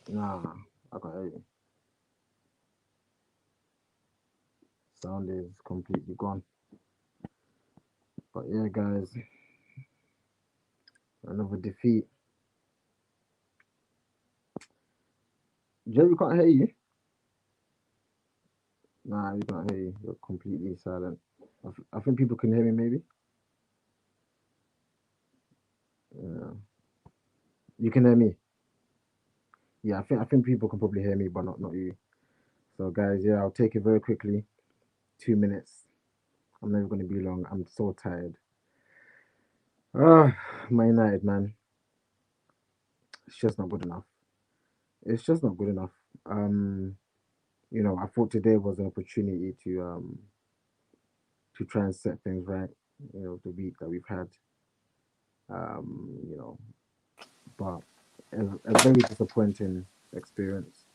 Nah, I can't hear you. Sound is completely gone. But yeah, guys, another defeat. Jerry, we can't hear you. Nah, we can't hear you. You're completely silent. I think people can hear me, maybe. Yeah. You can hear me. Yeah, I think people can probably hear me, but not you. So, guys, yeah, I'll take it very quickly. 2 minutes. I'm never going to be long. I'm so tired. Ah, Man United, man. It's just not good enough. It's just not good enough. I thought today was an opportunity to try and set things right. The week that we've had. Um, you know, but a very disappointing experience.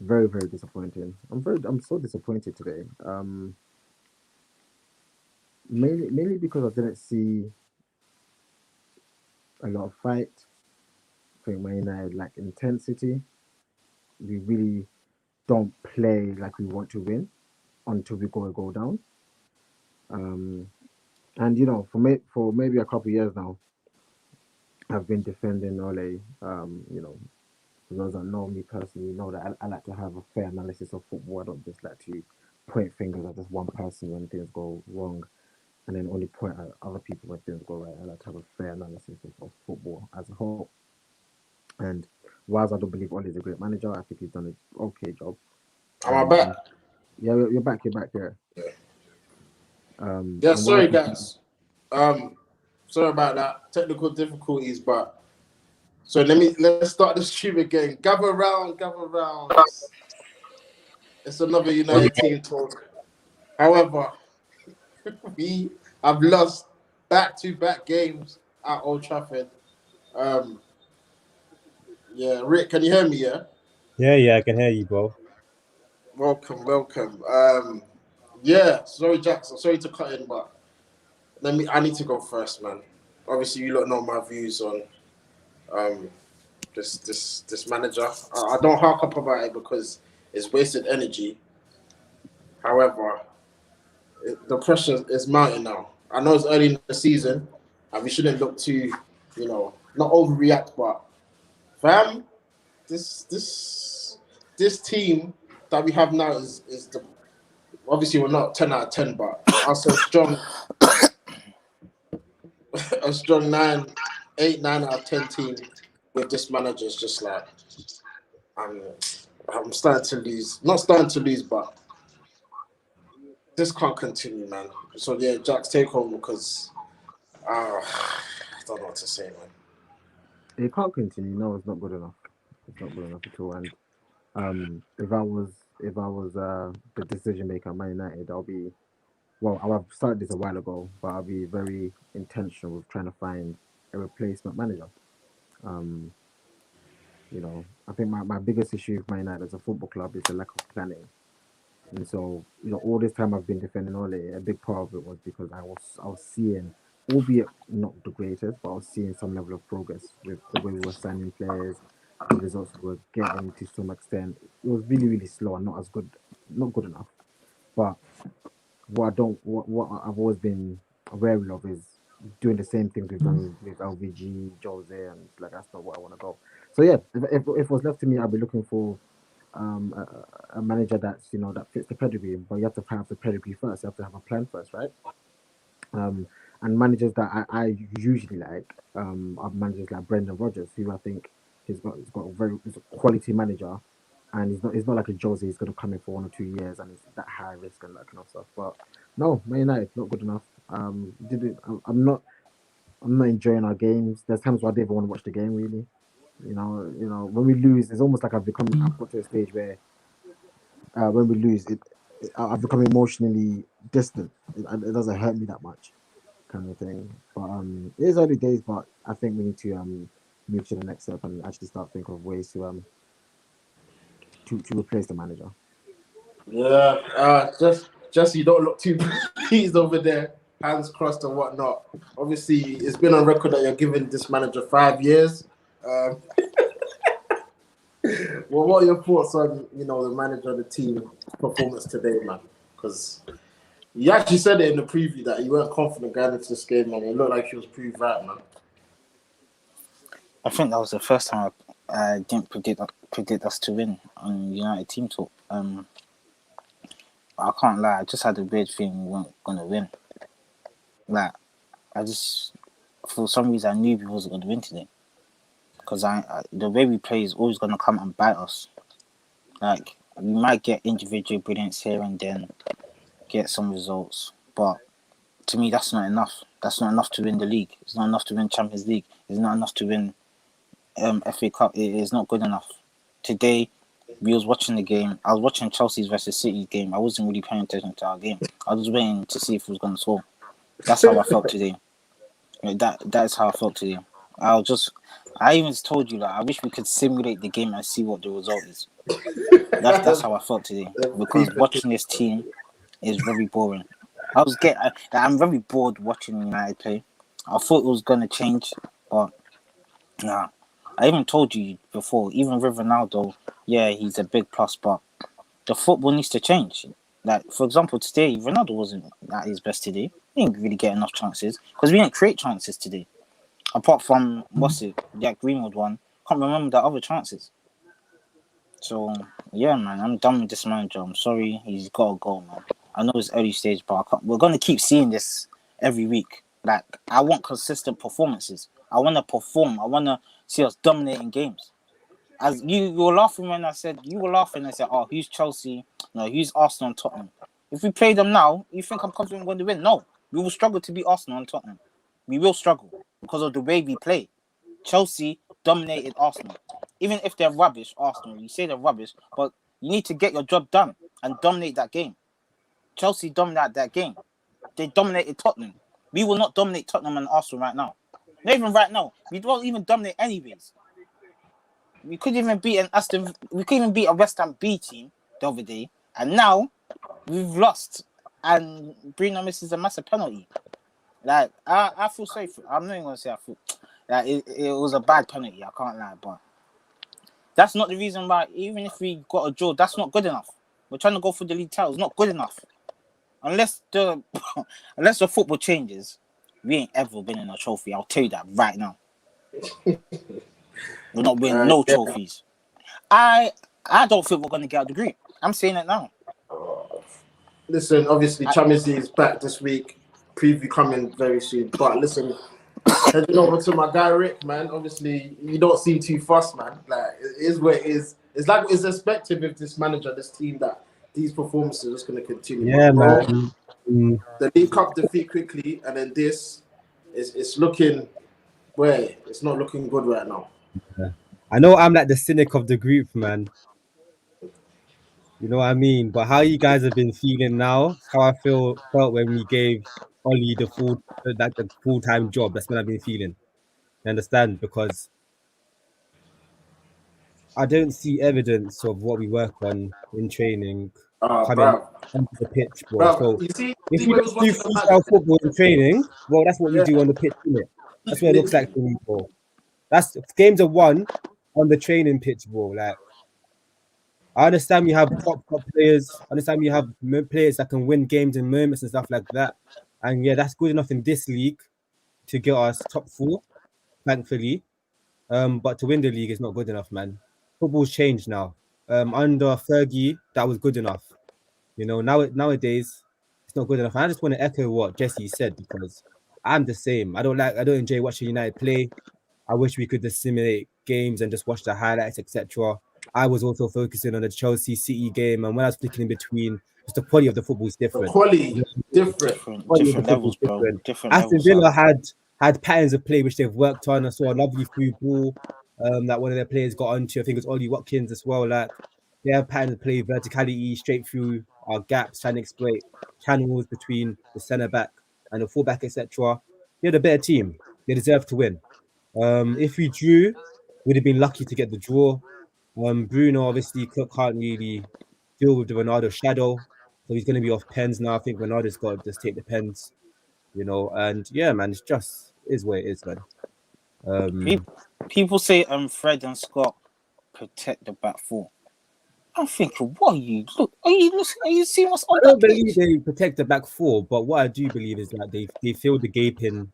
Very, very disappointing. I'm so disappointed today. Mainly because I didn't see a lot of fight. I think Man United lack intensity. We really don't play like we want to win until we go a goal down. Um, and for maybe a couple of years now, I've been defending Ole. For those that know me personally, know that I like to have a fair analysis of football. I don't just like to point fingers at just one person when things go wrong, and then only point at other people when things go right. I like to have a fair analysis of football as a whole. And whilst I don't believe Ole is a great manager, I think he's done an okay job. Am I back? Um, yeah, you're back. You're back. Yeah. Yeah. Yeah, And whilst sorry guys. Um, sorry about that. Technical difficulties, but so let's start the stream again. Gather round, gather round. It's another United team talk. However, we have lost back-to-back games at Old Trafford. Um, yeah, Rick, can you hear me? Yeah, Yeah, I can hear you, bro. welcome, welcome. Yeah, sorry, Jackson. Sorry to cut in, but I need to go first, man. Obviously, you lot know my views on um this manager. I don't hark up about it because it's wasted energy. However, the pressure is mounting now. I know it's early in the season, and we shouldn't look too, not overreact. But fam, this team that we have now is the obviously we're not 10 out of 10, but us a strong 9 out of 10 team with this manager is just like I'm I'm starting to lose. Not starting to lose, but this can't continue, man. So yeah, Jack's take home because I don't know what to say, man. it can't continue. No, it's not good enough. It's not good enough at all. And if I was the decision maker at Man United, I'll have started this a while ago, but I'll be very intentional with trying to find a replacement manager. Um, I think my biggest issue with Man United as a football club is the lack of planning. And so, all this time I've been defending Ole, a big part of it was because I was seeing, albeit not the greatest, but I was seeing some level of progress with the way we were signing players, the results we were getting to some extent. It was really, really slow and not as good, not good enough. But what I've always been wary of is doing the same things we've done with LVG, Jose, and it's like that's not where I want to go. So yeah, if it was left to me, I'd be looking for a manager that fits the pedigree. But you have to have the pedigree first. You have to have a plan first, right? Um, and managers that I usually like are managers like Brendan Rodgers, who I think he's a quality manager, and he's not like a Jose. He's going to come in for 1 or 2 years, and it's that high risk and that kind of stuff. But no, Man United not good enough. Did it? I'm not enjoying our games. There's times where I don't even want to watch the game really. When we lose, it's almost like I've got to a stage where when we lose, I've become emotionally distant. It doesn't hurt me that much, kind of thing. But it is early days, but I think we need to move to the next step and actually start thinking of ways to replace the manager. Yeah, just you don't look too pleased over there, hands crossed and whatnot. Obviously, it's been on record that you're giving this manager 5 years. Um, Well, what are your thoughts on the manager of the team performance today, man? Because you actually said it in the preview that you weren't confident going into this game, man. It looked like he was proved right, man. I think that was the first time I didn't predict us to win on United Team Talk. I can't lie, I just had a weird feeling we weren't gonna win. Like, I just for some reason I knew we wasn't gonna win today because the way we play is always gonna come and bite us. Like, we might get individual brilliance here and then, get some results, but to me that's not enough. That's not enough to win the league. It's not enough to win Champions League. It's not enough to win FA Cup. It is not good enough. Today, we was watching the game. I was watching Chelsea's versus City's game. I wasn't really paying attention to our game. I was waiting to see if we was going to score. That's how I felt today. That is how I felt today. I even told you, like, I wish we could simulate the game and see what the result is. That's how I felt today. Because watching this team is very boring. I'm very bored watching United play. I thought it was going to change, but nah. I even told you before, even with Ronaldo, yeah, he's a big plus, but the football needs to change. Like, for example, today, Ronaldo wasn't at his best today. He didn't really get enough chances because we didn't create chances today. Apart from, that Greenwood one, can't remember the other chances. So, yeah, man, I'm done with this manager. I'm sorry, he's got to go, man. I know it's early stage, but we're going to keep seeing this every week. Like, I want consistent performances. I want to perform. I want to see us dominating games. As you were laughing when I said, oh, who's Chelsea? No, who's Arsenal and Tottenham? If we play them now, you think I'm confident we're going to win? No, we will struggle to beat Arsenal and Tottenham. We will struggle because of the way we play. Chelsea dominated Arsenal. Even if they're rubbish, Arsenal, you say they're rubbish, but you need to get your job done and dominate that game. Chelsea dominated that game. They dominated Tottenham. We will not dominate Tottenham and Arsenal right now. Not even right now. We don't even dominate anyways. We could even beat an Aston. We could even beat a West Ham B team the other day, and now we've lost. And Bruno misses a massive penalty. Like, I feel sorry for. I'm not even gonna say I feel. Like, it was a bad penalty. I can't lie, but that's not the reason why. Even if we got a draw, that's not good enough. We're trying to go for the league title. It's not good enough. Unless the football changes, we ain't ever winning a trophy. I'll tell you that right now. We're not winning no trophies. I don't think we're going to get out of the group. I'm saying it now. Listen, obviously, Champions League is back this week. Preview coming very soon. But listen, heading over to my guy Rick, man. Obviously, you don't seem too fussed, man. Like, it is what it is. It's like it's expected with this manager, this team, that these performances are just going to continue. Yeah, but, man. The League Cup defeat quickly, and then this it's looking where it's not looking good right now. Yeah. I know I'm like the cynic of the group, man. You know what I mean? But how you guys have been feeling now, how I felt when we gave Ollie the full-time job. That's what I've been feeling. You understand? Because I don't see evidence of what we work on in training coming onto the pitch, bro. So you see if we when it was don't do watching the match, freestyle football in training, well, that's what we do on the pitch, isn't it? That's what it looks like to me, bro. That's games are won on the training pitch, bro. Like, I understand we have top players. I understand we have players that can win games in moments and stuff like that. And yeah, that's good enough in this league to get us top 4, thankfully. But to win the league is not good enough, man. Football's changed now. Under Fergie, that was good enough. You know, nowadays it's not good enough. And I just want to echo what Jesse said because I'm the same. I don't enjoy watching United play. I wish we could just simulate games and just watch the highlights, etc. I was also focusing on the Chelsea City game, and when I was flicking in between, just the quality of the football is different. The quality different levels, bro. Different Aston levels. Villa had patterns of play which they've worked on. I saw a lovely through ball that one of their players got onto. I think it was Ollie Watkins as well. Like, they have patterns of play, verticality, straight through our gaps, trying to exploit channels between the centre back and the fullback, etc. They're the better team. They deserve to win. If we drew, we'd have been lucky to get the draw. Bruno obviously can't really deal with the Ronaldo shadow, so he's going to be off pens now. I think Ronaldo's got to just take the pens, you know. And yeah, man, it's just is what it is, man. People say Fred and Scott protect the back four. I'm thinking, what are you seeing what's on I don't that believe pitch? they protect the back four, but what I do believe is that they fill the gaping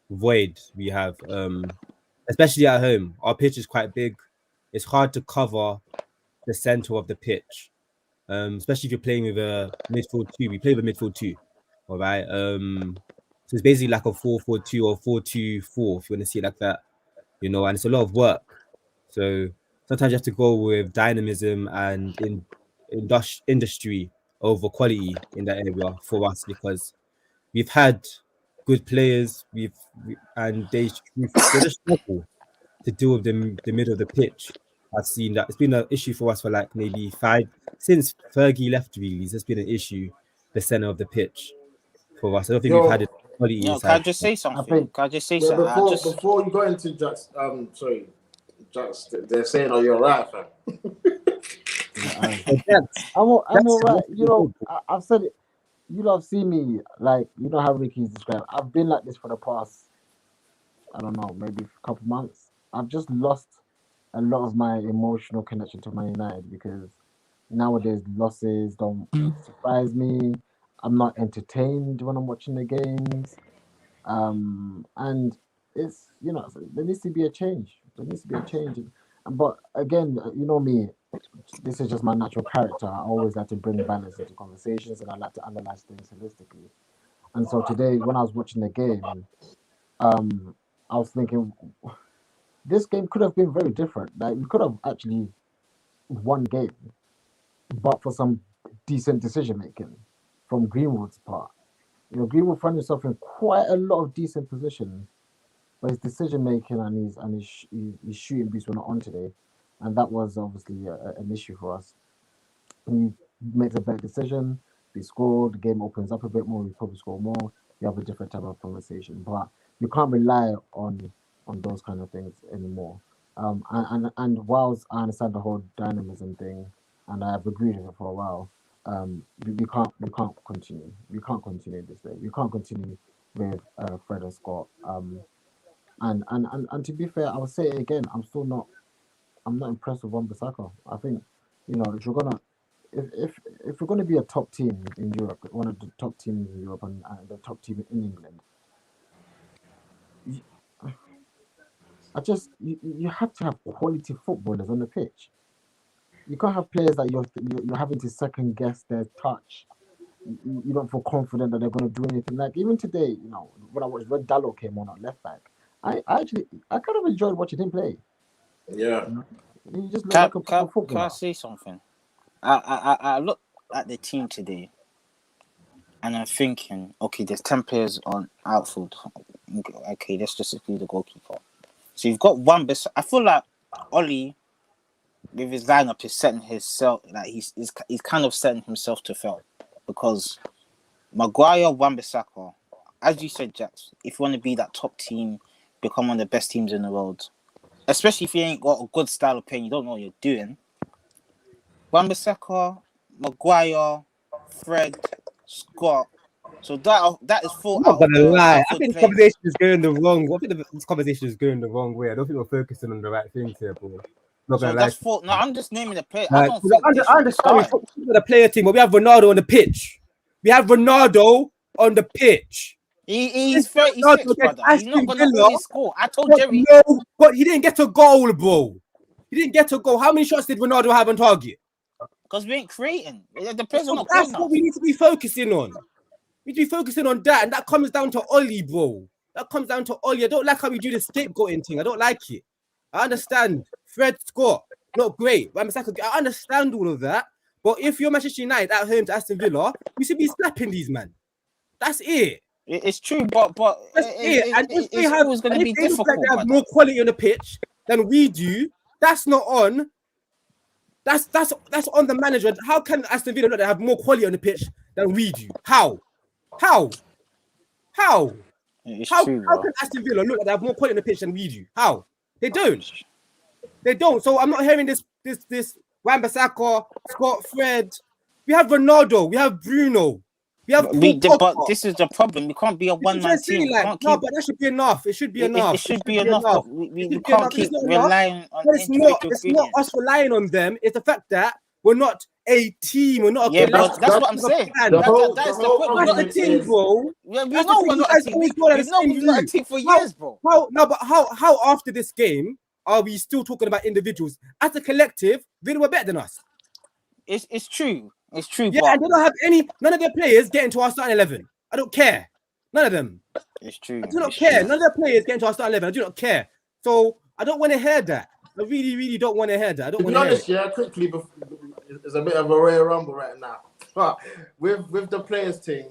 void we have. Especially at home, our pitch is quite big. It's hard to cover the center of the pitch. Especially if you're playing with a midfield two. We play with midfield two, all right. So it's basically like a 4-4-2 or 4-2-4, if you want to see it like that, and it's a lot of work. So sometimes you have to go with dynamism and industry over quality in that area for us because we've had good players, and they just struggle to deal with the middle of the pitch. I've seen that it's been an issue for us for like maybe since Fergie left. Really, it's been an issue, the center of the pitch for us. I don't think we've had Yo, it quality Can I inside. just say I something? think Can I just say yeah. something? Before you go into Jack's, sorry, Jack's. They're saying, "Oh, you're right, fam." Yeah, So I'm all that's right. I've said it. You lot have seen me, like, how Ricky's described. I've been like this for the past, I don't know, maybe a couple months. I've just lost a lot of my emotional connection to Man United because nowadays losses don't surprise me. I'm not entertained when I'm watching the games. And it's, there needs to be a change. There needs to be a change. But again, me, this is just my natural character. I always like to bring balance into conversations and I like to analyze things holistically. And so today, when I was watching the game, I was thinking this game could have been very different. Like we could have actually won game, but for some decent decision making from Greenwood's part. Greenwood found himself in quite a lot of decent positions, but his decision making and his shooting boots were not on today, and that was obviously an issue for us. He makes a better decision. They score. The game opens up a bit more. We probably score more. You have a different type of conversation, but you can't rely on those kind of things anymore. And whilst I understand the whole dynamism thing, and I have agreed with it for a while, we can't continue. We can't continue this way. We can't continue with Fred and Scott. And to be fair, I will say it again. I'm not impressed with Wan-Bissaka. I think, if you're gonna if we're gonna be a top team in Europe, one of the top teams in Europe and the top team in England, you have to have quality footballers on the pitch. You can't have players that you're having to second guess their touch. You don't feel confident that they're going to do anything. Like even today, when Dallo came on at left back, I kind of enjoyed watching him play. Yeah. He just looked like a proper Can I footballer. say something? I looked at the team today, and I'm thinking, okay, there's 10 players on outfield. Okay, let's just exclude the goalkeeper. So you've got one. I feel like Ollie, with his lineup, is setting himself like he's kind of setting himself to fail because Maguire, Wan-Bissaka, as you said, Jax, if you want to be that top team, become one of the best teams in the world, especially if you ain't got a good style of playing, you don't know what you're doing. Wan-Bissaka, Maguire, Fred, Scott. So that is full I'm not out of gonna the lie. I outfield think this players. conversation is going the wrong. I think this conversation is going the wrong way. I don't think we're focusing on the right things here, bro. Not So gonna lie. that's full. No, I'm just naming the player. I don't think they I should be understand we're starting. talking about the player team, but we have Ronaldo on the pitch. We have Ronaldo on the pitch. He's Ronaldo 36, against brother. He's not Aston gonna Villa. always score. I told Jerry. But he didn't get a goal, bro. He didn't get a goal. How many shots did Ronaldo have on target? Because we ain't creating. The players are So not that's creating what enough. we need to be focusing on. We need to be focusing on that, and that comes down to Ollie, bro. That comes down to Ollie. I don't like how we do the scapegoating thing. I don't like it. I understand Fred Scott, not great. I understand all of that. But if you're Manchester United at home to Aston Villa, you should be slapping these men. That's it. It's true, but That's it. And if it's always going to be they look like difficult, they have brother. more quality on the pitch than we do, that's not on. That's on the manager. How can Aston Villa look like they have more quality on the pitch than we do? How? It's How true, bro. can Aston Villa look like they have more quality on the pitch than we do? How? They don't. They don't. So I'm not hearing this Wan-Bissaka, Scott, Fred. We have Ronaldo. We have Bruno. We have Paul But Pogba. this is the problem. We can't be a one-man team. We can't No, keep. but that should be enough. It should be It enough. should be enough, but we It should be can't enough. But it's keep not enough. relying on But individual it's not us brilliance. relying on them. It's the fact that we're not a team. We're not a Yeah, collective. but that's what I'm saying. The whole That is the point. We're not a argument team, is bro. Yeah, we That's the know thing. we're You not a guys team. always go on the We've known same we're not a view. team for years, bro. How after this game are we still talking about individuals? As a collective, they were better than us. It's true. It's true, Yeah, but and they don't have none of their players get into our starting 11. I don't care. None of them. it's true. I do not It's care. true. None of their players get into our starting 11. I do not care. So I don't want to hear that. I really, really don't want to hear that. I don't to want be to hear honest, it. yeah, quickly, it's a bit of a Royal Rumble right now. But with the players team,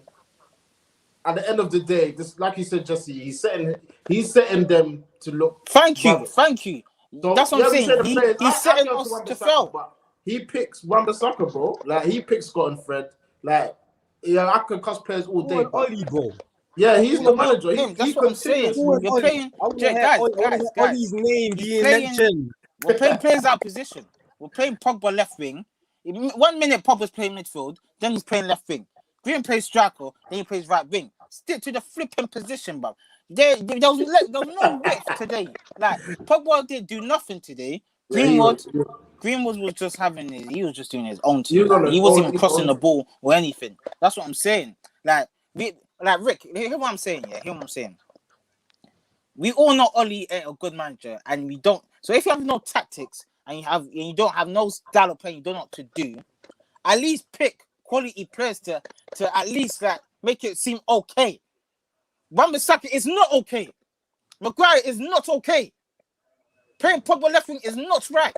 at the end of the day, just like you said, Jesse, he's setting them to look. Thank you. brothers. Thank you. So, That's what I'm we say saying. the players. He's I setting go to us to Wan-Bissaka, fail. but he picks Wan-Bissaka, bro. Like he picks Scott and Fred. Like, yeah, I could cuss players all day, but Ollie, bro. yeah, he's the manager. That's what I'm saying. Who is We're Ollie? playing, I want to hear guys. Ollie's name He's being playing. mentioned. We're playing players out of position. We're playing Pogba left wing. 1 minute Pogba's playing midfield, then he's playing left wing. Green plays striker, then he plays right wing. Stick to the flipping position, bro. There was no width today. Like Pogba did do nothing today. Greenwood was just he was just doing his own thing. He wasn't even crossing the ball or anything. That's what I'm saying. Like Rick, hear what I'm saying, yeah. Hear what I'm saying. We all know Ollie ain't a good manager, and we don't. So if you have no tactics and you don't have no style of play, you don't know what to do. At least pick quality players to at least make it seem okay. Wan-Bissaka is not okay. Maguire is not okay. Playing Pogba left wing is not right.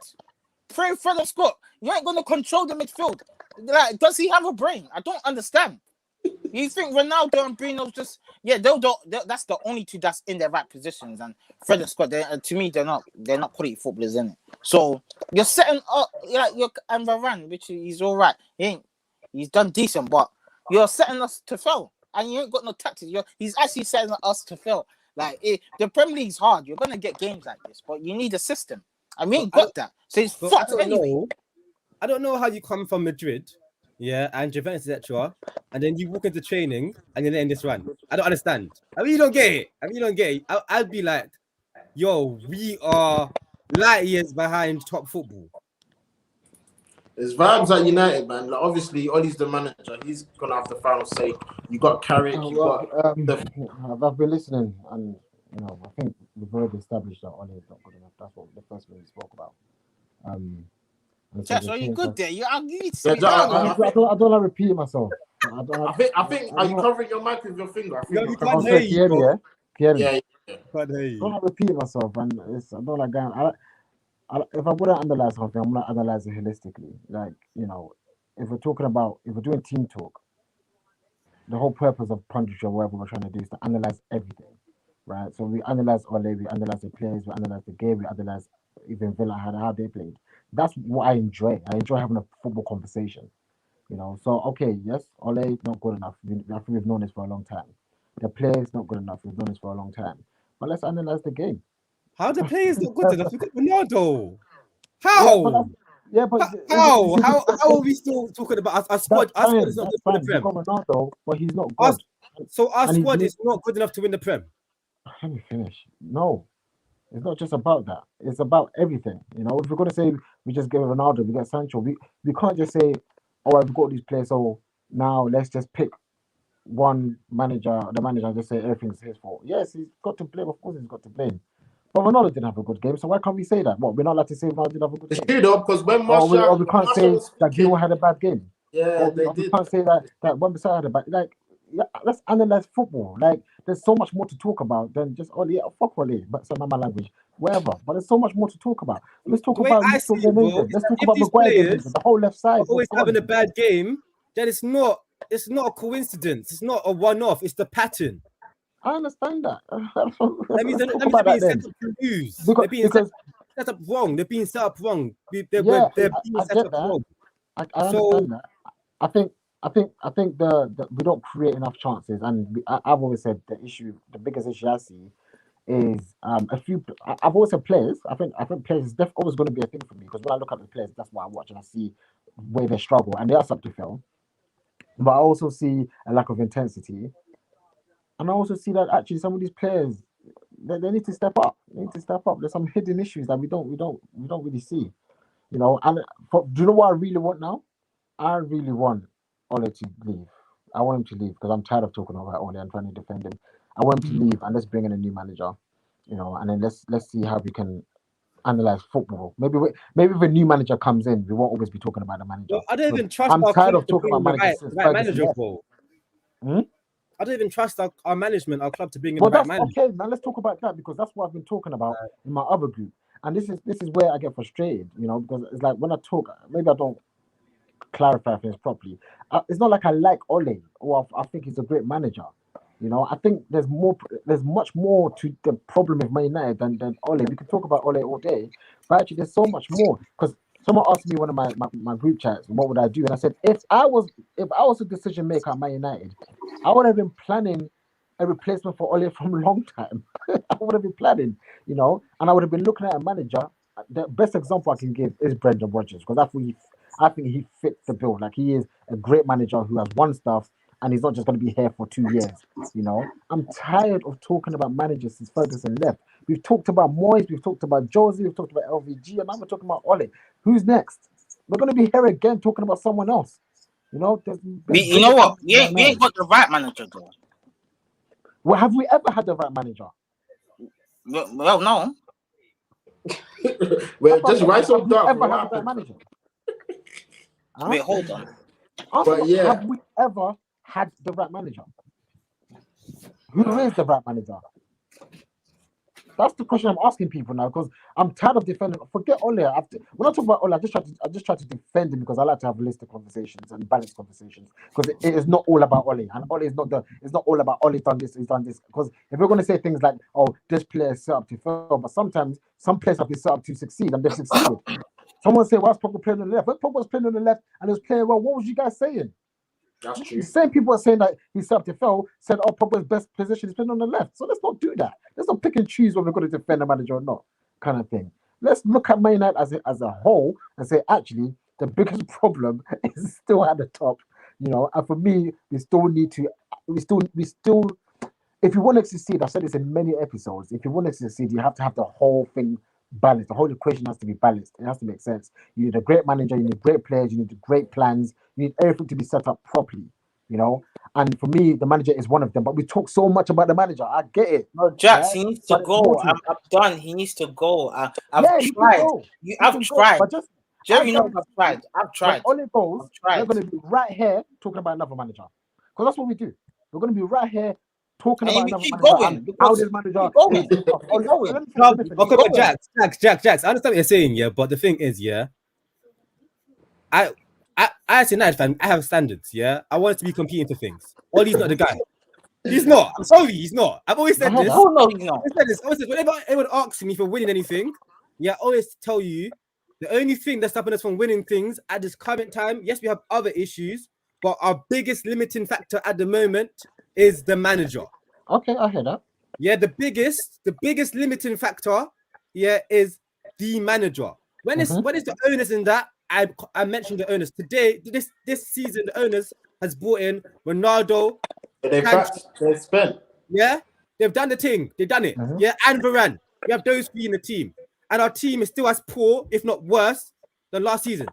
Playing Fred and Scott, you ain't gonna control the midfield. Like, does he have a brain? I don't understand. You think Ronaldo and Bruno's just that's the only two that's in their right positions, and Fred and Scott, to me, they're not quality footballers in it. So you're setting up and Varane, which he's all right. He's done decent, but you're setting us to fail, and you ain't got no tactics. He's actually setting us to fail. Like the Premier League's hard. You're gonna get games like this, but you need a system, and we ain't got that. So it's fucked anyway. I don't know how you come from Madrid, yeah, and Juventus, etc., and then you walk into training and you're letting this run. I don't understand. I really don't get it. I'd be like, yo, we are light years behind top football. It's vibes at United, man. Like, obviously, Ollie's the manager. He's gonna have the final say. You got Carrick. I've been listening, and I think we've already established that Ollie is not good enough. That's what the first thing we spoke about. Josh, are you good there? You need to I don't want to repeat myself. I think. Are you covering your mic with your finger? You can't hear you. Yeah. I don't want to repeat myself, and I don't like going. If I wouldn't analyze something, I'm gonna analyze it holistically. Like, if we're doing team talk, the whole purpose of Punch or whatever we're trying to do is to analyze everything, right? So we analyze Ole, we analyze the players, we analyze the game, we analyze even Villa how they played. That's what I enjoy. I enjoy having a football conversation, So okay, yes, Ole not good enough. I think we've known this for a long time. The players not good enough. We've known this for a long time. But let's analyze the game. How the players not good enough? Look at Ronaldo. How? How are we still talking about our squad? Our squad is not good for the Prem. Ronaldo, but he's not good. So our squad is not good enough to win the Prem. Let me finish. No, it's not just about that. It's about everything. If we're gonna say we just get Ronaldo, we get Sancho, we can't just say, oh, I've got these players, so now let's just pick one manager, the manager, and just say everything's his fault. Yes, he's got to blame. Of course, he's got to blame. But Ronaldo didn't have a good game, so why can't we say that? What, we're not allowed to say Ronaldo didn't have a good game? It's true though, because when Martial, we can't say that Gil had a bad game. Yeah, they did. We can't say that Wan-Bissaka had a bad. Let's analyze football. There's so much more to talk about than just fuck Ole, but it's not my language, whatever. But there's so much more to talk about. Let's talk about let's talk about Maguire, the whole left side. Always having a bad game. Then it's not a coincidence. It's not a one-off. It's the pattern. I understand that. That means they're being set up to lose. They're being set up wrong. They're being set up wrong. They're being set up wrong. I understand that. I think the we don't create enough chances, and I've always said the biggest issue I see is I've always said players. I think players is always going to be a thing for me, because when I look at the players, that's what I watch and I see where they struggle, and they are up to fail. but I also see a lack of intensity, and I also see that actually some of these players they need to step up. They need to step up. There's some hidden issues that we don't really see. And do you know what I really want now? I really want Ole to leave. I want him to leave because I'm tired of talking about Ole and trying to defend him. I want him to leave and let's bring in a new manager. And then let's see how we can analyze football. Maybe if a new manager comes in, we won't always be talking about the manager. I don't even trust I'm our tired club of to talking bring about in the managers right, since the right Ferguson manager, left. bro. Hmm? I don't even trust our management, our club to bring in Well, the right that's manager. okay. Now let's talk about that because that's what I've been talking about in my other group. And this is where I get frustrated, because it's like when I talk, maybe I don't clarify things properly. It's not like I like Ole or I think he's a great manager. I think there's much more to the problem with Man United than Ole. We could talk about Ole all day, but actually there's so much more. Because someone asked me one of my group chats, what would I do? And I said, if I was a decision maker at Man United, I would have been planning a replacement for Ole from a long time. I would have been planning, and I would have been looking at a manager. The best example I can give is Brendan Rodgers because I think he fits the bill. Like he is a great manager who has won stuff, and he's not just going to be here for 2 years. I'm tired of talking about managers since Ferguson left. We've talked about Moyes, we've talked about Josie, we've talked about LVG, and now we're talking about Ole. Who's next? We're going to be here again talking about someone else. There's You know what? We ain't got the right manager though. Well, have we ever had the right manager? Well, no. Well, just write some Have we down. ever What had the right happened? manager? Huh? Wait, hold on. But yeah. Have we ever had the right manager? Who is the right manager? That's the question I'm asking people now because I'm tired of defending. Forget Ole. When I talk about Ole, I just try to defend him because I like to have realistic conversations and balanced conversations because it is not all about Ole, and Ole is not it's not all about Ole done this, he's done this. Because if we're going to say things like, oh, this player is set up to fail, but sometimes some players have been set up to succeed and they've succeeded. Someone say, why's Pogba playing on the left? When Pogba was playing on the left and he was playing well, what was you guys saying? That's true. The same people are saying that he's set up to fail said, oh, Pogba's best position is playing on the left. So let's not do that. Let's not pick and choose whether we're going to defend the manager or not, kind of thing. Let's look at Man United as a whole and say, actually, the biggest problem is still at the top, And for me, we still, if you want to succeed, I've said this in many episodes. If you want to succeed, you have to have the whole thing balanced. The whole equation has to be balanced. It has to make sense. You need a great manager. You need great players. You need great plans. You need everything to be set up properly. And for me, the manager is one of them. But we talk so much about the manager. I get it. No, Jax, right? he needs to But go. I'm done. He needs to go. I've yeah, tried. I've tried. But just Jerry knows I've tried. When Ole goes, we're going to be right here talking about another manager. Because that's what we do. We're going to be right here talking about another keep manager. going, And how this manager going. Okay, but Jax, I understand what you're saying, yeah. But the thing is, yeah, I as a United fan, I have standards, yeah. I want to be competing for things. Ole's not the guy. He's not. I'm sorry, he's not. I've always said this. Oh no, he's not. I said this. Whenever anyone asks me for winning anything, yeah, I always tell you the only thing that's stopping us from winning things at this current time. Yes, we have other issues, but our biggest limiting factor at the moment is the manager. Okay, I hear that. Yeah, the biggest limiting factor, yeah, is the manager. When is the owners in that? I mentioned the owners today. This season, the owners has brought in Ronaldo. They spent. Yeah, they've done the thing. They've done it. Yeah, and Varane. We have those three in the team, and our team is still as poor, if not worse, than last season.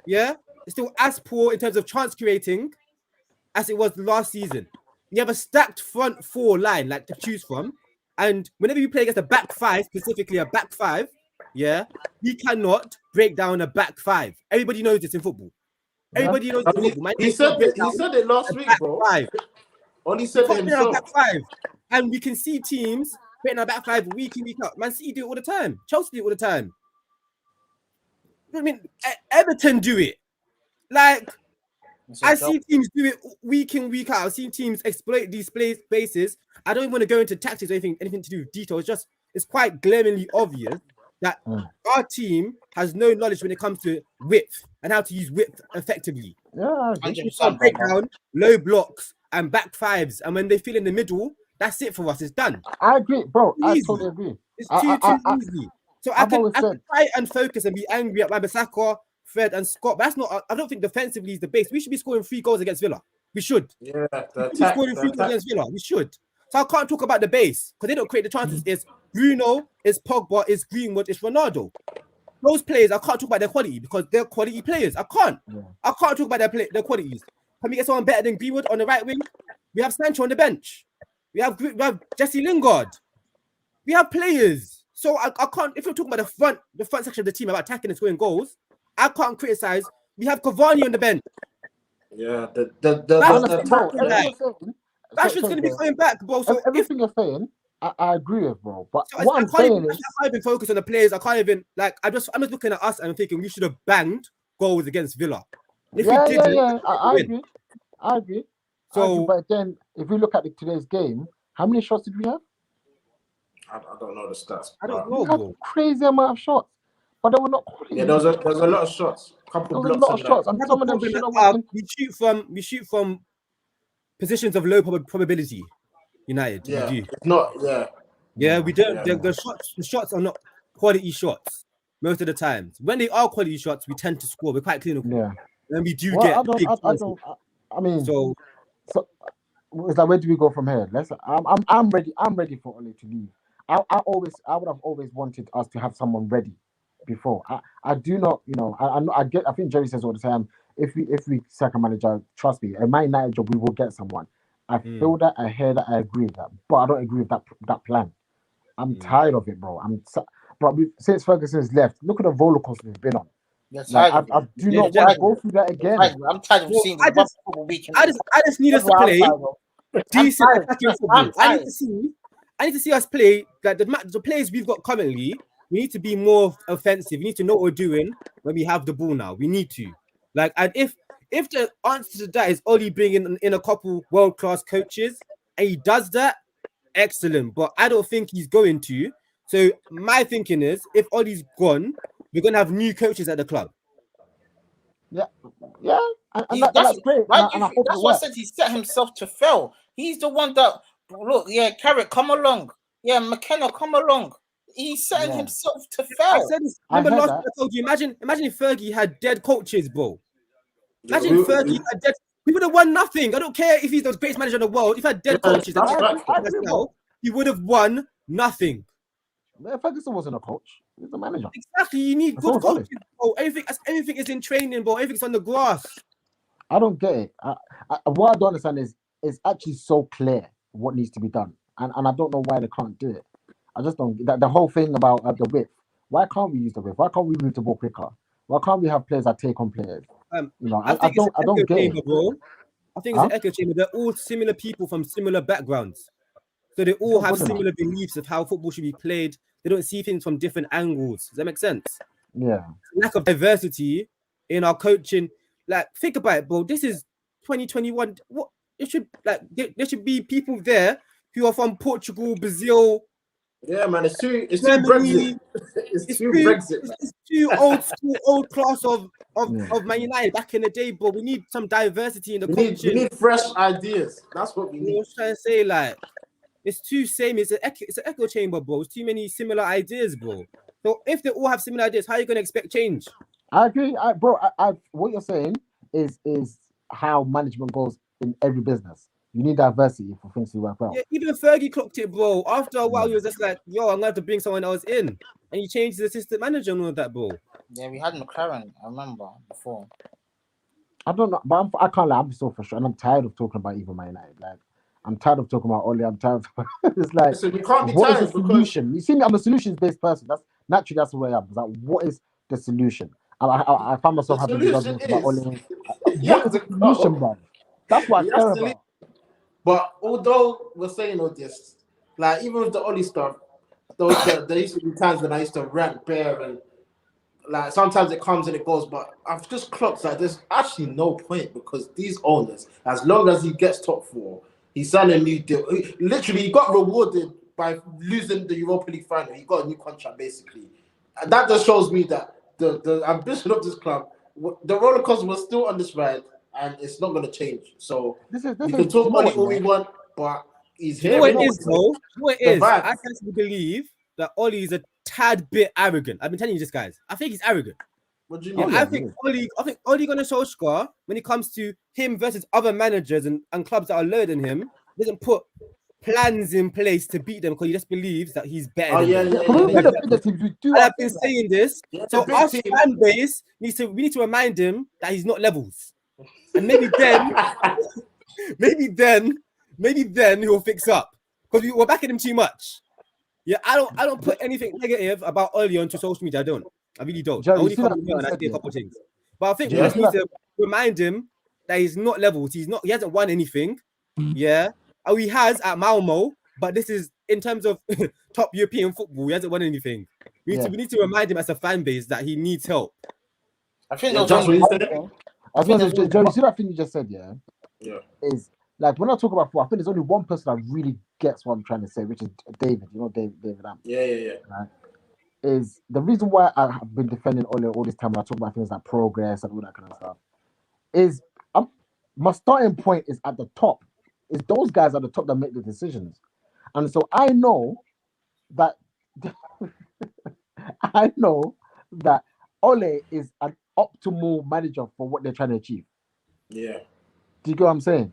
Yeah, it's still as poor in terms of chance creating as it was last season. You have a stacked front four line like to choose from, and whenever you play against a back five, specifically a back five, yeah, you cannot break down a back five. Everybody knows this in football. Everybody knows this in football. He said it last week, bro. Only said it himself. Back five, and we can see teams playing our back five week in, week out. Man City do it all the time. Chelsea do it all the time. I mean, Everton do it. Like, I see teams do it week in, week out. I've seen teams exploit these spaces. I don't even want to go into tactics or anything to do with detail. It's quite glaringly obvious that our team has no knowledge when it comes to width and how to use width effectively. Yeah, break down low blocks and back fives, and when they feel in the middle, that's it for us. It's done. I agree, bro. Easy. I totally agree. It's too easy. So I can try and focus and be angry at Wan-Bissaka Fred, and Scott. But that's not. I don't think defensively is the base. We should be scoring 3 goals against Villa. We should. Yeah, We should be scoring 3 goals against Villa. We should. So I can't talk about the base because they don't create the chances. It's Bruno, it's Pogba, it's Greenwood, it's Ronaldo. Those players, I can't talk about their quality because they're quality players. I can't. Yeah. I can't talk about their qualities. Can we get someone better than Greenwood on the right wing? We have Sancho on the bench. We have Jesse Lingard. We have players. So I can't. If we're talking about the front section of the team about attacking and scoring goals, I can't criticize. We have Cavani on the bench. Yeah, Rashford's going to be coming back, bro. So everything you're saying, I agree with, bro. But so what I'm saying is, I can't even focus on the players. I can't even I'm just looking at us and I'm thinking we should have banged goals against Villa. If we didn't, I agree. So, but then if we look at today's game, how many shots did we have? I don't know the stats. I don't know, We had bro. crazy amount of shots, but they were not quality. Yeah, there was a lot of shots. There was a lot of shots, and some of them should have went. We shoot from positions of low probability. United, Yeah, we do. it's not. Yeah, Yeah, we don't. Yeah. The shots are not quality shots most of the times. When they are quality shots, we tend to score. We're quite clinical. Yeah, and we do well, get. I mean, so it's like, where do we go from here? I'm ready. I'm ready for Ole to leave. I would have always wanted us to have someone ready before. I do not, I think Jerry says all the time, if we sack a manager, trust me, in my United job, we will get someone. I feel that, I hear that, I agree with that, but I don't agree with that plan. I'm tired of it, bro. Since Ferguson's left, look at the roller coaster we've been on. I do not want to go through that again. I'm tired of seeing I just need us to play decent attacking football. I need to see us play like the players we've got currently. We need to be more offensive. We need to know what we're doing when we have the ball now. We need to. And if the answer to that is only bringing in a couple world-class coaches, and he does that, excellent. But I don't think he's going to. So my thinking is, if Ollie's gone, we're going to have new coaches at the club. Yeah. And that's great. That's what I said. He set himself to fail. He's the one that, look, Carrot, come along. Yeah, McKenna, come along. He's setting himself to fail. I said this. Remember last time I told you, imagine if Fergie had dead coaches, bro. Imagine if Fergie had dead. We would have won nothing. I don't care if he's the greatest manager in the world. If he had dead coaches, he would have won nothing. Ferguson wasn't a coach. He was a manager. Exactly. You need good coaches, bro. Everything is in training, bro. Everything's on the grass. I don't get it. What I don't understand is it's actually so clear what needs to be done. And I don't know why they can't do it. I just don't. The whole thing about the width. Why can't we use the width? Why can't we move the ball quicker? Why can't we have players that take on players? I don't get it, bro. I think it's an echo chamber. They're all similar people from similar backgrounds. So they all have similar beliefs of how football should be played. They don't see things from different angles. Does that make sense? Yeah. Lack of diversity in our coaching. Think about it, bro. This is 2021. What it should there should be people there who are from Portugal, Brazil. Yeah, man, it's too Brexit. It's too Brexit. It's too old school, old class of Man United back in the day, bro. We need some diversity in the coaching. We need fresh ideas. That's what we need. I was trying to say, it's too same. It's an echo chamber, bro. It's too many similar ideas, bro. So if they all have similar ideas, how are you gonna expect change? I agree, bro. What you're saying is how management goes in every business. You need diversity for things to work well. Yeah, even Fergie clocked it, bro. After a while, he was just like, "Yo, I'm gonna have to bring someone else in," and he changed his assistant manager and all of that, bro. Yeah, we had McLaren. I remember before. I don't know, but I can't lie. I'm so frustrated. I'm tired of talking about even Man United. I'm tired of talking about Ole. I'm tired of it's like, so you can't be what tired is the solution? You see me, I'm a solutions-based person. That's the way I am. It's like, what is the solution? I found myself having discussions about Ole. What is the solution, bro? That's what I care about. But although we're saying all this, even with the Ole stuff, there used to be times when I used to rant bare and sometimes it comes and it goes, but I've just clocked there's actually no point because these owners, as long as he gets top 4, he signed a new deal. He got rewarded by losing the Europa League final. He got a new contract basically. And that just shows me that the ambition of this club, the roller coaster was still on this ride. And it's not going to change. So we can talk about all we want, but he's here. What it is, I personally believe that Oli is a tad bit arrogant. I've been telling you this, guys. I think he's arrogant. What do you Yeah, mean? I think Ole Gunnar Solskjaer, when it comes to him versus other managers and clubs that are lower than him, doesn't put plans in place to beat them because he just believes that he's better Oh than yeah, them. yeah, But yeah, when we play yeah. the bigger teams, we do And our I've been thing. saying this, Yeah, so the big our team. fan base we need to remind him that he's not levels, and maybe then he'll fix up because we're backing him too much. Yeah, I don't put anything negative about Ole onto social media. I really don't. I Jerry, you only see come that on here thing and I said, say a yeah? couple of things, but I think we Jerry, you just see need that? to remind him that he's not levels. He hasn't won anything. Yeah, oh, he has at Malmo, but this is in terms of top European football. He hasn't won anything. We need to remind him as a fan base that he needs help. I think Yeah, there was just only what you one said. thing. I was think going to say, there's Jerry, only you see that thing you just said, yeah? Yeah. Is like when I talk about football, I think there's only one person that really gets what I'm trying to say, which is David. You know, David Amp. Yeah. Right? Is the reason why I have been defending Ole all this time when I talk about things like progress and all that kind of stuff. Is my starting point is at the top. It's those guys at the top that make the decisions, and so I know that Ole is an optimal manager for what they're trying to achieve. Yeah. Do you get what I'm saying?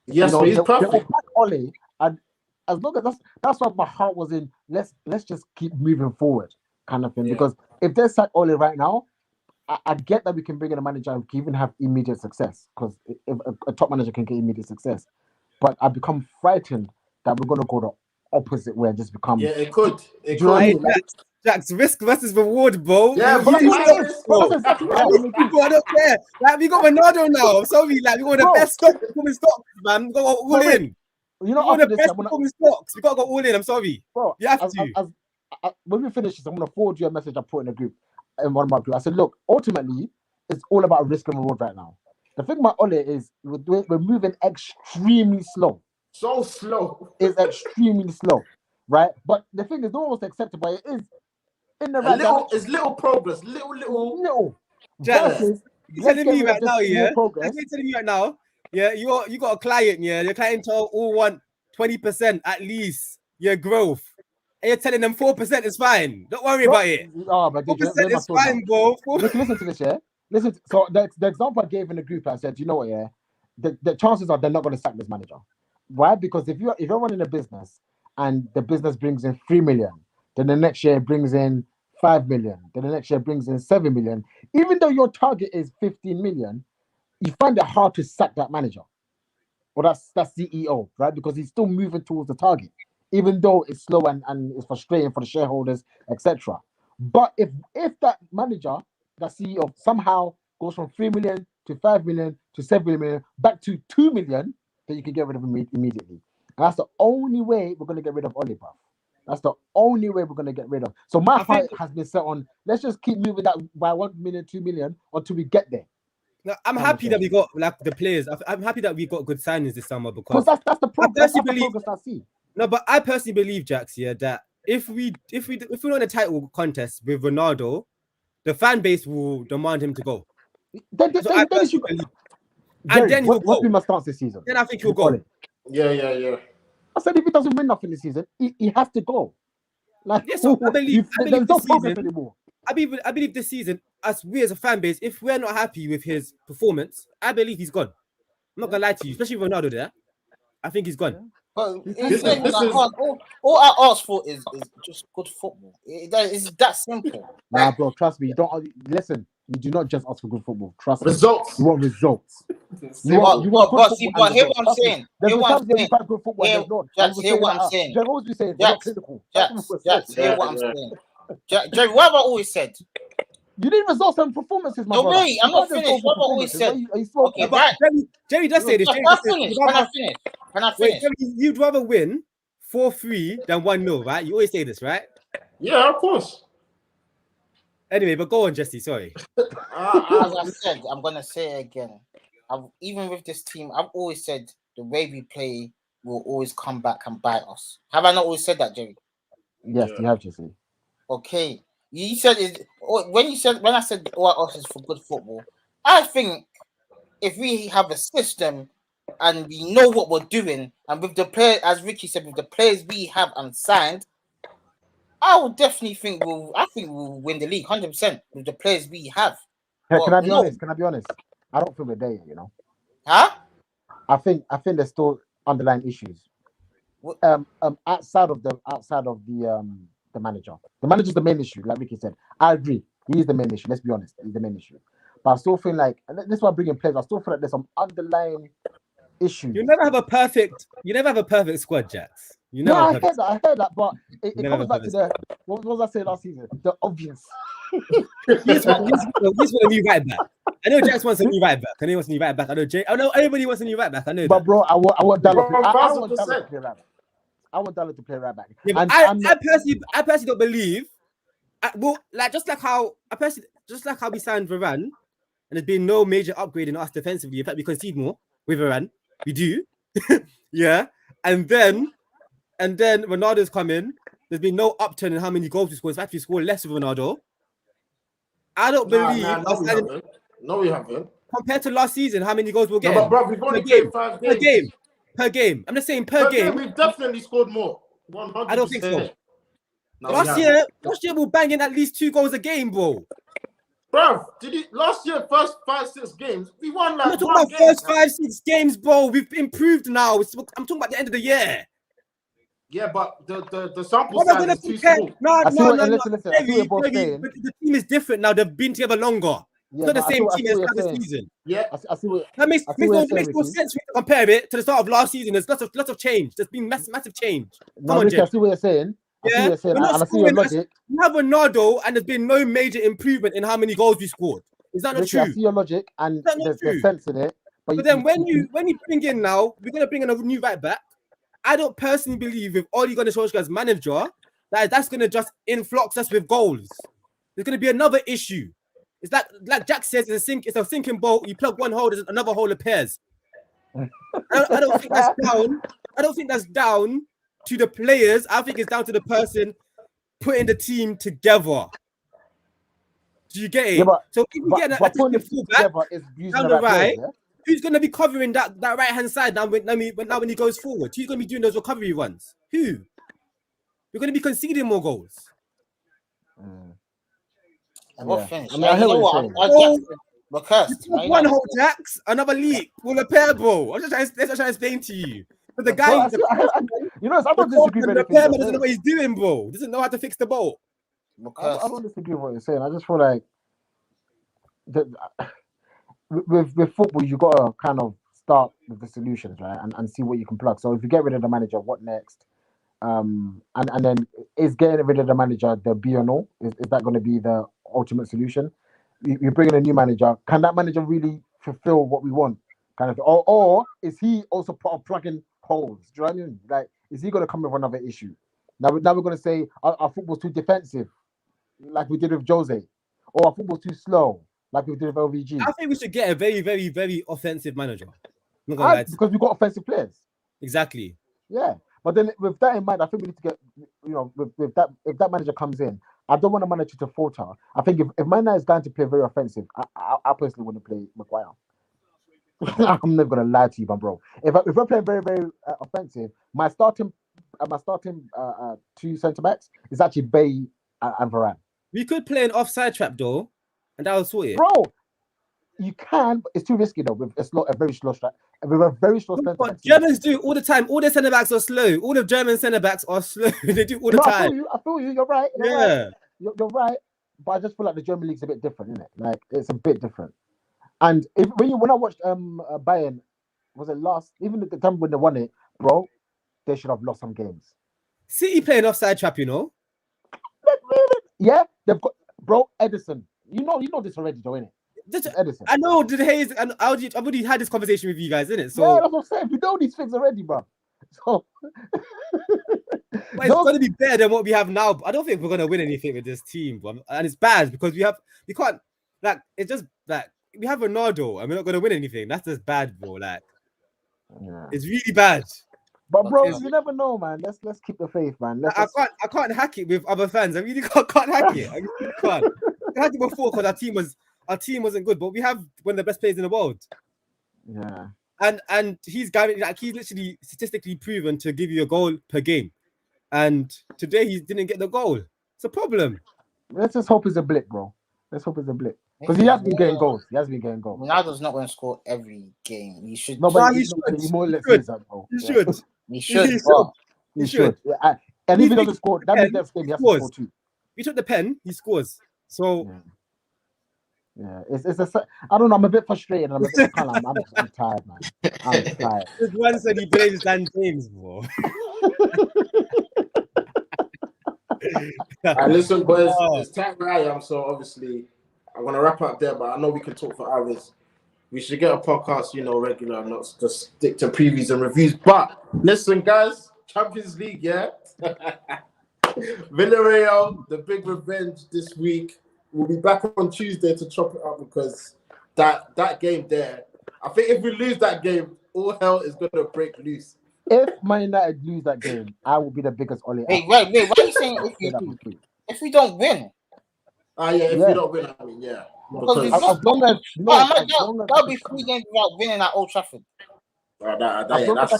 Yes, but he's they will perfect. back Ole, and as long as that's why my heart was in. Let's just keep moving forward, kind of thing. Yeah. Because if they sack Ole right now, I get that we can bring in a manager and can even have immediate success. Because if a top manager can get immediate success, but I become frightened that we're gonna go the opposite way and just become. Yeah, it could. It Do you know what I could. mean? Like, Jack's risk versus reward, bro. Yeah, but that's You what man, I'm saying. it's- But bro. that's exactly what I'm Like, gonna do. people, I don't care. Like, we got Ronaldo now. I'm sorry, like, we got the Bro. best stock performing stocks, man. We got to go all Wait. in. You know, We got after the this, best I'm gonna, performing stocks. We got to go all in. I'm sorry. bro. You have to. When we finish this, I'm gonna forward you a message I put in a group, in one of my groups. I said, look, ultimately, it's all about risk and reward right now. The thing about Ole is we're moving extremely slow. so slow. It's extremely slow, right? But the thing is, no one wants to accept it, but it is in the A right little, direction. it's little progress. Little. Jack, Versus, you're let's telling get me rid right of this now, small yeah? progress. You're telling me right now, yeah, you got a client, yeah? Your clientele all want 20% at least, your growth. And you're telling them 4% is fine. Don't worry about it. Oh, but 4% where my is thoughts fine, now? bro. Listen to this, yeah. Listen. So the example I gave in the group, I said, you know what, yeah, the chances are they're not going to sack this manager. Why? Because if you're running a business and the business brings in 3 million, then the next year brings in 5 million, then the next year brings in 7 million. Even though your target is 15 million, you find it hard to sack that manager. Or that's CEO, right? Because he's still moving towards the target, even though it's slow and it's frustrating for the shareholders, etc. But if that manager, that CEO, somehow goes from 3 million to 5 million to 7 million back to 2 million, then you can get rid of him immediately. And that's the only way we're going to get rid of Ole, bruv. That's the only way we're going to get rid of. So my heart has been set on, let's just keep moving that by 1 million, 2 million until we get there. No, I'm happy that we got like the players. I'm happy that we got good signings this summer because that's the progress. That's the believe, progress I see. No, but I personally believe, Jax, yeah, that if we win a title contest with Ronaldo, the fan base will demand him to go. Then I you should. believe. Jerry, And then he'll what's go. been my stance this season? Then I think he'll go. Yeah. I said if he doesn't win nothing this season, he has to go. Like, yeah, so I believe there's no progress anymore. I believe this season, we as a fan base, if we're not happy with his performance, I believe he's gone. I'm not gonna lie to you, especially Ronaldo there. I think he's gone. But all I ask for is just good football. It's that simple. Nah, bro, trust me. You don't listen. You do not just ask for good football. Trust results. Me. You want results. You want good football. But hear what I'm saying. There's times where you fight good football. Hear what I'm saying. They'll always be saying they're not clinical. Jax, hear what I'm saying. Jerry, what have I always said? You need results and performances, my brother. No, wait, I'm not finished. What have I always said? Okay, but Jerry does say this. Can I finish? Wait, Jerry, you'd rather win 4-3 than 1-0, right? You always say this, right? Yeah, of course. Anyway, but go on, Jesse. Sorry. As I said, I'm gonna say it again. Even with this team, I've always said the way we play will always come back and bite us. Have I not always said that, Jerry? Yes, you have, Jesse. Okay. You said when I said all I ask is for good football. I think if we have a system and we know what we're doing, and with the player, as Richie said, with the players we have unsigned, I would definitely think we'll win the league 100% with the players we have. Can I be No. honest? Can I be honest? I don't think we're there yet, you know. Huh? I think there's still underlying issues. What? Outside of the manager. The manager's the main issue, like Ricky said. I agree. He is the main issue. Let's be honest. He's the main issue. But I still feel like, and this is why I'm bringing players. I still feel like there's some underlying issues. You never have a perfect squad, Jax. You No, never I have a perfect heard that, but it never comes have back a to what was I saying last season? The obvious. He's want a new right back. I know Jax wants a new right back. I know he wants a new right back. I know everybody wants a new right back. I know But that. bro, I want Dallas. I want Dallas to 1000%. play right back. I want Dallas to play right back. Yeah, but I personally don't believe. Just like how we signed Varane, and there's been no major upgrade in us defensively. In fact, we concede more with Varane. We do, yeah. And then Ronaldo's come in. There's been no upturn in how many goals we score. In fact, we score less with Ronaldo. I don't believe No, we haven't. compared to last season, how many goals we'll get. No, but bro, we've only played 5 games. Per game. I'm just saying per game. We've definitely scored more. 100%. I don't think so. No, last year we're banging at least 2 goals a game, bro. Bro, last year, first 5-6 games, we won like. I'm talking about first 5-6 games, bro. We've improved now. I'm talking about the end of the year. Yeah, but the sample size is too small. No. Listen. I see what you're both saying. The team is different now. They've been together longer. Yeah, it's not the same team as last last season. Yeah, I see what that makes no sense to compare it to the start of last season. There's lots of change. There's been massive change. No, Ricky, I see what you're saying. Yeah, and I see your logic. We have Ronaldo, and there's been no major improvement in how many goals we scored. Is that not Ricky, true? I see your logic, and there's sense in it. But then when you bring in now, we're gonna bring in a new right back. I don't personally believe with Ole Gunnar Solskjaer as manager that's gonna just influx us with goals. There's gonna be another issue. It's like Jack says, it's a sinking boat. You plug one hole, there's another hole appears. I don't think that's down. I don't think that's down to the players. I think it's down to the person putting the team together. Do you get it? Yeah, so if we get a fullback down the right, who's going to be covering that right hand side now when he goes forward? Who's going to be doing those recovery runs? Who? We're going to be conceding more goals. One whole Jax, another leak with a pair ball. I'm just trying to explain to you. But the guy, I don't disagree with the repairman doesn't know what he's doing, bro. Doesn't know how to fix the boat. I don't disagree with what you're saying. I just feel like with football, you got to kind of start with the solutions, right, and see what you can plug. So if you get rid of the manager, what next? And then is getting rid of the manager the be or no? Is that going to be the ultimate solution? You bring in a new manager. Can that manager really fulfill what we want? Kind of, or is he also plugging holes? Do you know what I mean? Like, is he going to come with another issue? Now we're going to say our football's too defensive, like we did with Jose, or our football's too slow, like we did with LVG. I think we should get a very, very, very offensive manager. Because we've got offensive players. Exactly. Yeah. But then with that in mind, I think we need to get, with that, if that manager comes in, I don't want a manager to falter. I think if Man United is going to play very offensive, I personally want to play Maguire. I'm never going to lie to you, bro. If we're playing very, very offensive, my starting 2 centre-backs is actually Bay and Varane. We could play an offside trap, though, and that will sort it. Bro, you can, but it's too risky, though, with a very slow strike. With a very slow centre back. Germans do all the time. All their centre backs are slow. All the German centre backs are slow. They do all the time. I feel you. You're right. Yeah. You're right. But I just feel like the German league's a bit different, isn't it? Like, it's a bit different. And when I watched Bayern, was it last? Even at the time when they won it, bro, they should have lost some games. City playing offside trap, you know. Yeah, they've got Edison. You know this already, though, innit? Edison. I know. And I've already had this conversation with you guys, innit? So yeah, that's what I'm saying. We know these things already, bro. So but it's going to be better than what we have now. I don't think we're going to win anything with this team, bro. And it's bad because we can't, like, it's just like we have Ronaldo and we're not going to win anything. That's just bad, bro. Like, it's really bad. But bro, you never know, man. Let's keep the faith, man. I can't hack it with other fans. I really can't hack it. I really can't. I had it before because our team wasn't good, but we have one of the best players in the world. Yeah. And he's literally statistically proven to give you a goal per game. And today he didn't get the goal. It's a problem. Let's just hope it's a blip, bro. Let's hope it's a blip. Because he has been getting goals. He has been getting goals. Ronaldo's not going to score every game. He should. No, but Nah, he he should. should. More or He less should. is that, bro. He Yeah. should. He should. He but He should. Yeah. And He if he doesn't took score, the that means pen, next game he has to scores. score 2. He took the pen, he scores. So Yeah. I don't know. I'm a bit frustrated. I'm a bit I'm tired, man. I'm tired. this one said he blames Dan James, bro. Listen, boys, Oh. it's time where I am, so obviously I'm gonna wrap up there. But I know we can talk for hours. We should get a podcast, regular, and not just stick to previews and reviews. But listen, guys, Champions League, yeah. Villarreal, the big revenge this week. We'll be back on Tuesday to chop it up because that game there. I think if we lose that game, all hell is gonna break loose. If Man United lose that game, I will be the biggest Ole. wait. Why are you saying if we don't win? If we don't win, I mean, yeah. Because we've as lost. long as That'll be 3 games without winning at Old Trafford. as long as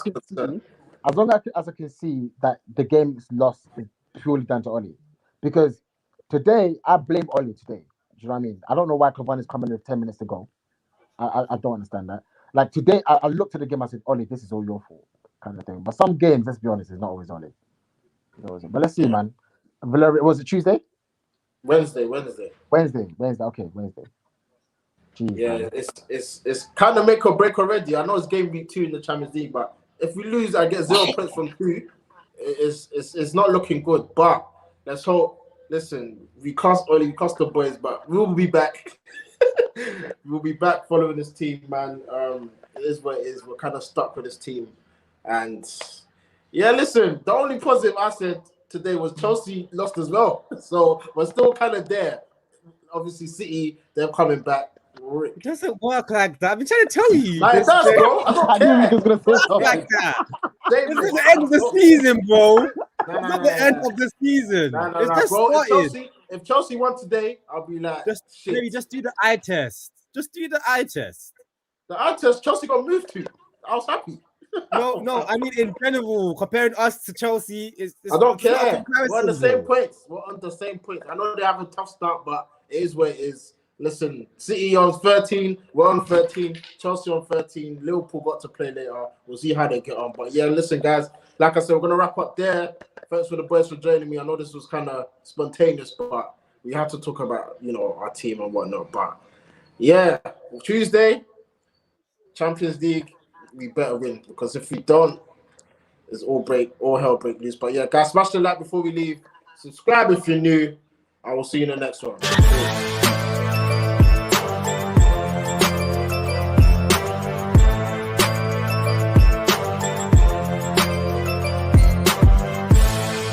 I can see that the game is lost is purely down to Ole. Because today, I blame Ole today. Do you know what I mean? I don't know why Cavani's coming in 10 minutes to go. I don't understand that. Like today, I looked at the game, I said, Ole, this is all your fault, kind of thing. But some games, let's be honest, it's not always Ole. But let's see, man. Was it Tuesday? Wednesday. Okay, Wednesday. Jeez, Yeah, man. it's kind of make or break already. I know it's game week 2 in the Champions League, but if we lose, I get 0 points from 2. It's not looking good. But let's hope. Listen, we cost the boys, but we'll be back. We'll be back following this team, man. It is what it is. We're kind of stuck with this team, and yeah. Listen, the only positive I said today was Chelsea lost as well, so we're still kind of there. Obviously, City, they're coming back. It doesn't work like that. I've been trying to tell you. Like it does, bro. I don't I knew he care. was going to say something. Like that. This is the end of the season, bro. It's not the end of the season. It's just bro. started. If Chelsea won today, I'll be like, shit. Just do the eye test. Just do the eye test. The eye test Chelsea got moved to. I was happy. No. I mean, in general, comparing us to Chelsea is. I don't it's not a care. We're on the comparison, same bro. points. We're on the same points. I know they have a tough start, but it is what it is. Listen, City on 13, we're on 13, Chelsea on 13, Liverpool got to play later. We'll see how they get on. But yeah, listen, guys, like I said, we're going to wrap up there. Thanks for the boys for joining me. I know this was kind of spontaneous, but we had to talk about, our team and whatnot. But yeah, Tuesday, Champions League, we better win. Because if we don't, it's all hell break loose. But yeah, guys, smash the like before we leave. Subscribe if you're new. I will see you in the next one.